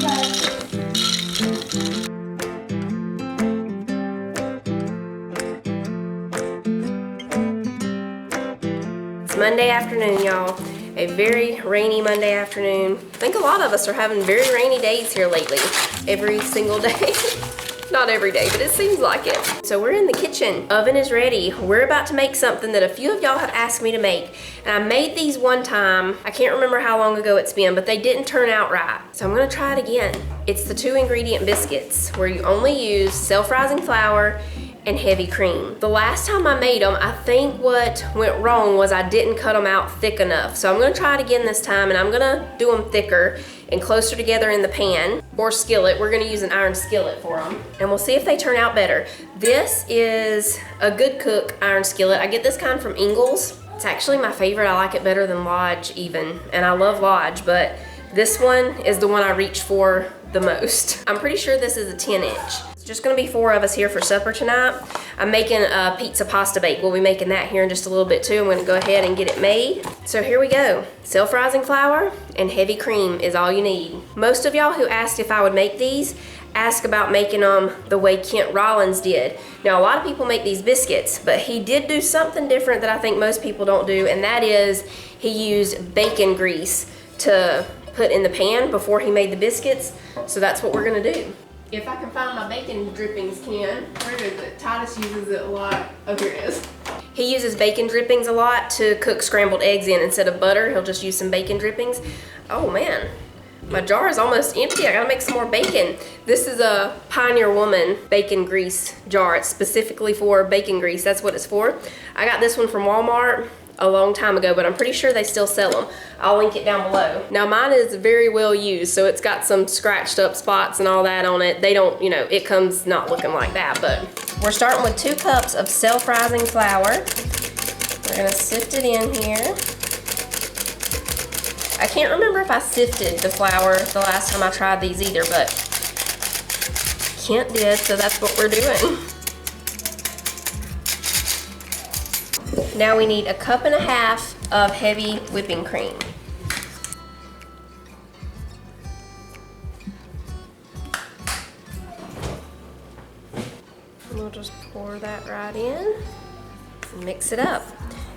It's Monday afternoon, y'all. A very rainy Monday afternoon. I think a lot of us are having very rainy days here lately. Every single day. Not every day, but it seems like it. So we're in the kitchen. Oven is ready. We're about to make something that a few of y'all have asked me to make. And I made these one time. I can't remember how long ago it's been, but they didn't turn out right. So I'm gonna try it again. It's the 2 ingredient biscuits where you only use self-rising flour and heavy cream. The last time I made them, I think what went wrong was I didn't cut them out thick enough. So I'm gonna try it again this time, and I'm gonna do them thicker and closer together in the pan or skillet. We're gonna use an iron skillet for them, and we'll see if they turn out better. This is a Good Cook iron skillet. I get this kind from Ingles. It's actually my favorite. I like it better than Lodge even, and I love Lodge, but this one is the one I reach for the most. I'm pretty sure this is a 10-inch. Just gonna be 4 of us here for supper tonight. I'm making a pizza pasta bake. We'll be making that here in just a little bit too. I'm gonna go ahead and get it made. So here we go. Self-rising flour and heavy cream is all you need. Most of y'all who asked if I would make these ask about making them the way Kent Rollins did. Now a lot of people make these biscuits, but he did do something different that I think most people don't do, and that is he used bacon grease to put in the pan before he made the biscuits. So that's what we're gonna do. If I can find my bacon drippings, Ken. Where is it? Titus uses it a lot. Oh, here it is. He uses bacon drippings a lot to cook scrambled eggs in instead of butter. He'll just use some bacon drippings. Oh man, my jar is almost empty. I gotta make some more bacon. This is a Pioneer Woman bacon grease jar. It's specifically for bacon grease. That's what it's for. I got this one from Walmart a long time ago, but I'm pretty sure they still sell them. I'll link it down below. Now mine is very well used, so it's got some scratched up spots and all that on it. They don't, you know, it comes not looking like that, but we're starting with 2 cups of self-rising flour. We're gonna sift it in here. I can't remember if I sifted the flour the last time I tried these either, but Kent did, so that's what we're doing. Now we need 1.5 cups of heavy whipping cream. We'll just pour that right in and mix it up.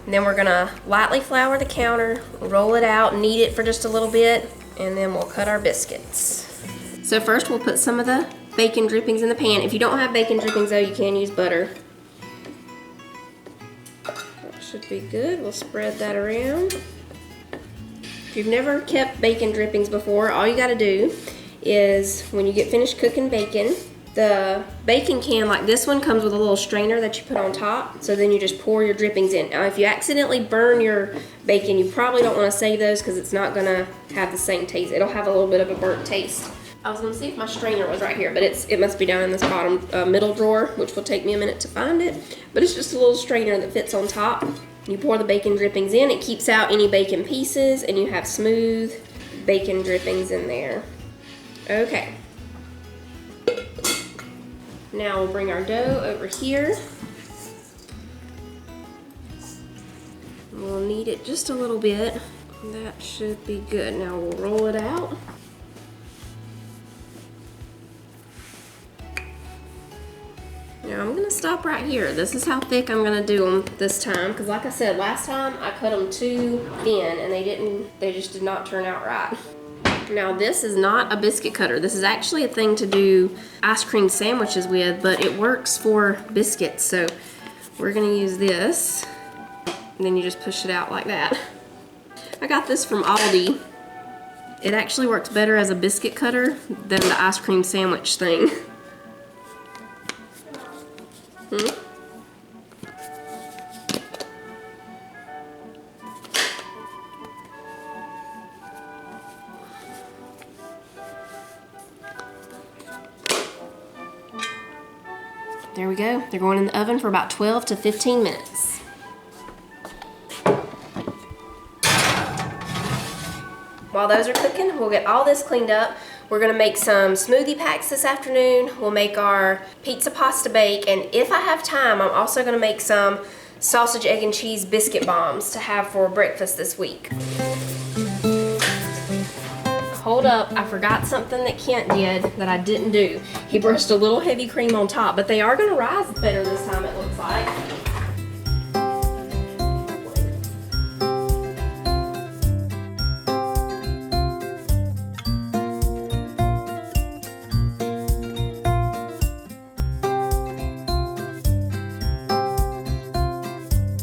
And then we're gonna lightly flour the counter, roll it out, knead it for just a little bit, and then we'll cut our biscuits. So first we'll put some of the bacon drippings in the pan. If you don't have bacon drippings though, you can use butter. Should be good. We'll spread that around. If you've never kept bacon drippings before, all you gotta do is when you get finished cooking bacon, the bacon can like this one comes with a little strainer that you put on top, so then you just pour your drippings in. Now if you accidentally burn your bacon, you probably don't want to save those because it's not gonna have the same taste. It'll have a little bit of a burnt taste. I was gonna see if my strainer was right here, but it must be down in this bottom middle drawer, which will take me a minute to find it. But it's just a little strainer that fits on top. You pour the bacon drippings in, it keeps out any bacon pieces, and you have smooth bacon drippings in there. Okay. Now we'll bring our dough over here. We'll knead it just a little bit. That should be good. Now we'll roll it out. Now I'm gonna stop right here. This is how thick I'm gonna do them this time, because like I said, last time I cut them too thin and they just did not turn out right. Now this is not a biscuit cutter. This is actually a thing to do ice cream sandwiches with, but it works for biscuits. So we're gonna use this, and then you just push it out like that. I got this from Aldi. It actually works better as a biscuit cutter than the ice cream sandwich thing. There we go. They're going in the oven for about 12 to 15 minutes. While those are cooking, we'll get all this cleaned up. We're gonna make some smoothie packs this afternoon. We'll make our pizza pasta bake, and if I have time, I'm also gonna make some sausage, egg, and cheese biscuit bombs to have for breakfast this week. hold up, I forgot something that Kent did that I didn't do. He brushed a little heavy cream on top, but they are gonna rise better this time, it looks like.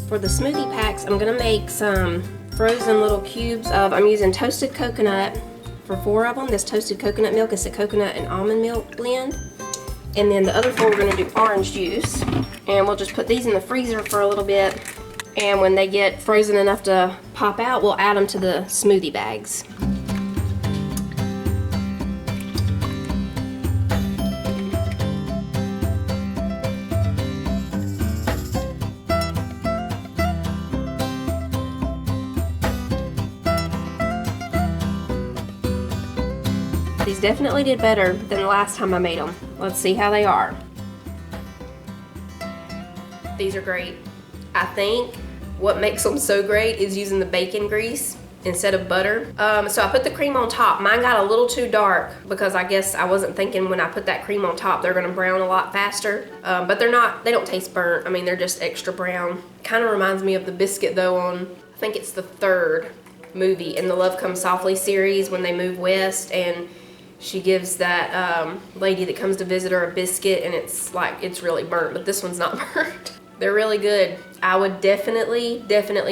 For the smoothie packs, I'm gonna make some frozen little cubes of, I'm using toasted coconut for 4 of them. This toasted coconut milk is a coconut and almond milk blend. And then the other 4 we're gonna do orange juice. And we'll just put these in the freezer for a little bit. And when they get frozen enough to pop out, we'll add them to the smoothie bags. These definitely did better than the last time I made them. Let's see how they are. These are great. I think what makes them so great is using the bacon grease instead of butter. So I put the cream on top. Mine got a little too dark because I guess I wasn't thinking when I put that cream on top they're gonna brown a lot faster. But they're not, they don't taste burnt. I mean, they're just extra brown. Kind of reminds me of the biscuit though on, I think it's the 3rd movie in the Love Comes Softly series when they move west and she gives that lady that comes to visit her a biscuit and it's like, it's really burnt, but this one's not burnt. They're really good. I would definitely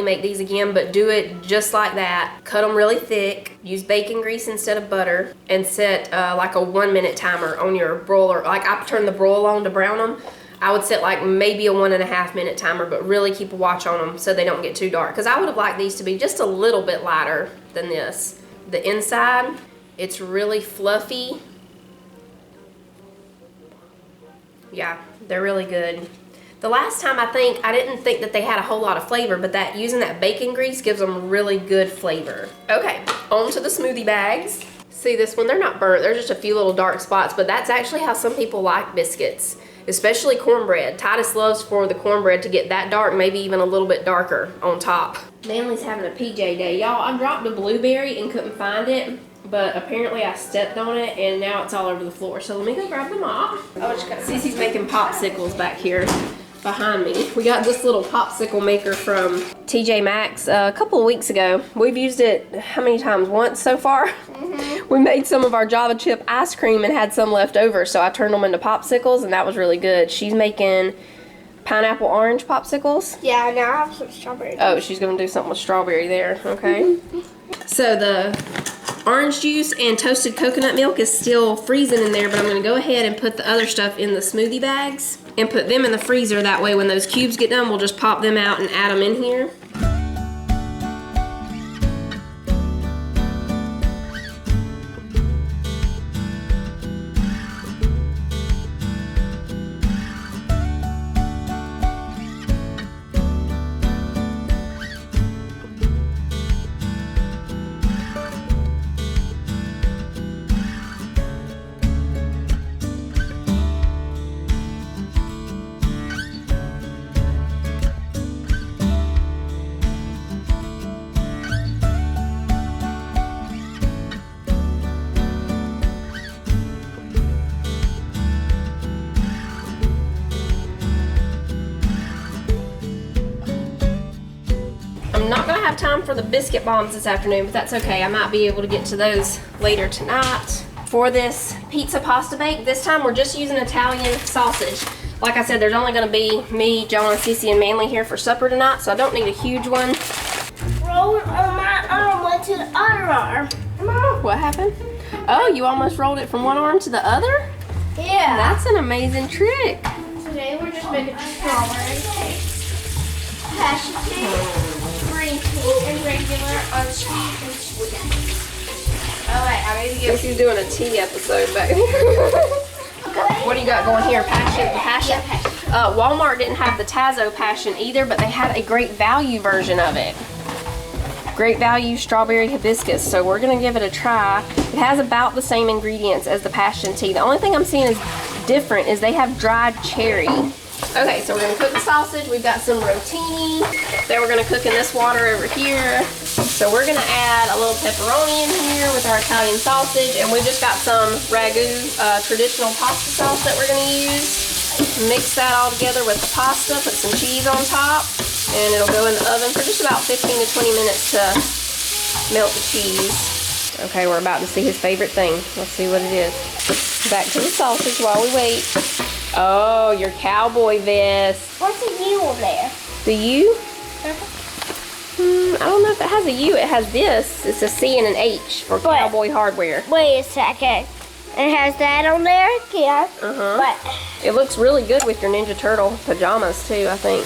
make these again, but do it just like that. Cut them really thick, use bacon grease instead of butter, and set like a 1-minute timer on your broiler. Like I turn the broil on to brown them. I would set like maybe a 1.5 minute timer, but really keep a watch on them so they don't get too dark. Because I would have liked these to be just a little bit lighter than this. The inside, it's really fluffy. Yeah, they're really good. The last time I didn't think that they had a whole lot of flavor, but that using that bacon grease gives them really good flavor. Okay, on to the smoothie bags. See this one, they're not burnt, there's just a few little dark spots, but that's actually how some people like biscuits, especially cornbread. Titus loves for the cornbread to get that dark, maybe even a little bit darker on top. Manly's having a PJ day. Y'all, I dropped a blueberry and couldn't find it. But apparently I stepped on it and now it's all over the floor. So let me go grab the mop. Oh, Cece's making popsicles back here behind me. We got this little popsicle maker from TJ Maxx a couple of weeks ago. We've used it how many times? Once so far? Mm-hmm. We made some of our Java chip ice cream and had some left over. So I turned them into popsicles and that was really good. She's making pineapple orange popsicles. Yeah, now I have some strawberry. Oh, she's gonna do something with strawberry there. Okay. So the orange juice and toasted coconut milk is still freezing in there, but I'm going to go ahead and put the other stuff in the smoothie bags and put them in the freezer. That way when those cubes get done, we'll just pop them out and add them in here. I'm not gonna have time for the biscuit bombs this afternoon, but that's okay. I might be able to get to those later tonight. For this pizza pasta bake, this time we're just using Italian sausage. Like I said, there's only gonna be me, John, Cece, and Manly here for supper tonight, so I don't need a huge one. Roll my arm went to the other arm. What happened? Oh, you almost rolled it from one arm to the other? Yeah. That's an amazing trick. Today we're just making strawberry cake, passion cake, green tea, and regular, unsweet, and sweet. Oh wait, I need to get. She's doing a tea episode back here. What do you got going here? Passion? Yeah, passion. Walmart didn't have the Tazo Passion either, but they had a great value version of it. Great value strawberry hibiscus, so we're gonna give it a try. It has about the same ingredients as the passion tea. The only thing I'm seeing is different is they have dried cherry. Okay, so we're gonna cook the sausage. We've got some rotini that we're gonna cook in this water over here. So we're gonna add a little pepperoni in here with our Italian sausage, and we just got some ragu traditional pasta sauce that we're gonna use. Mix that all together with the pasta, put some cheese on top, and it'll go in the oven for just about 15 to 20 minutes to melt the cheese. Okay, we're about to see his favorite thing. Let's see what it is. Back to the sausage while we wait. Oh, your cowboy vest. What's the U on there? The U? I don't know if it has a U. It has this. It's a C and an H for cowboy hardware. Wait a second. It has that on there? Yeah. Uh-huh. It looks really good with your Ninja Turtle pajamas too, I think.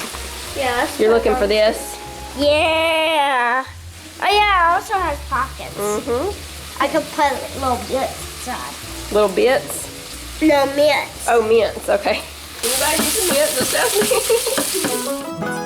Yeah. You're looking for this? Yeah. Oh yeah, it also has pockets. Mm-hmm. I could put little bits inside. Little bits? No, mints. Oh, mints. Okay. Anybody get some mints? Just ask me.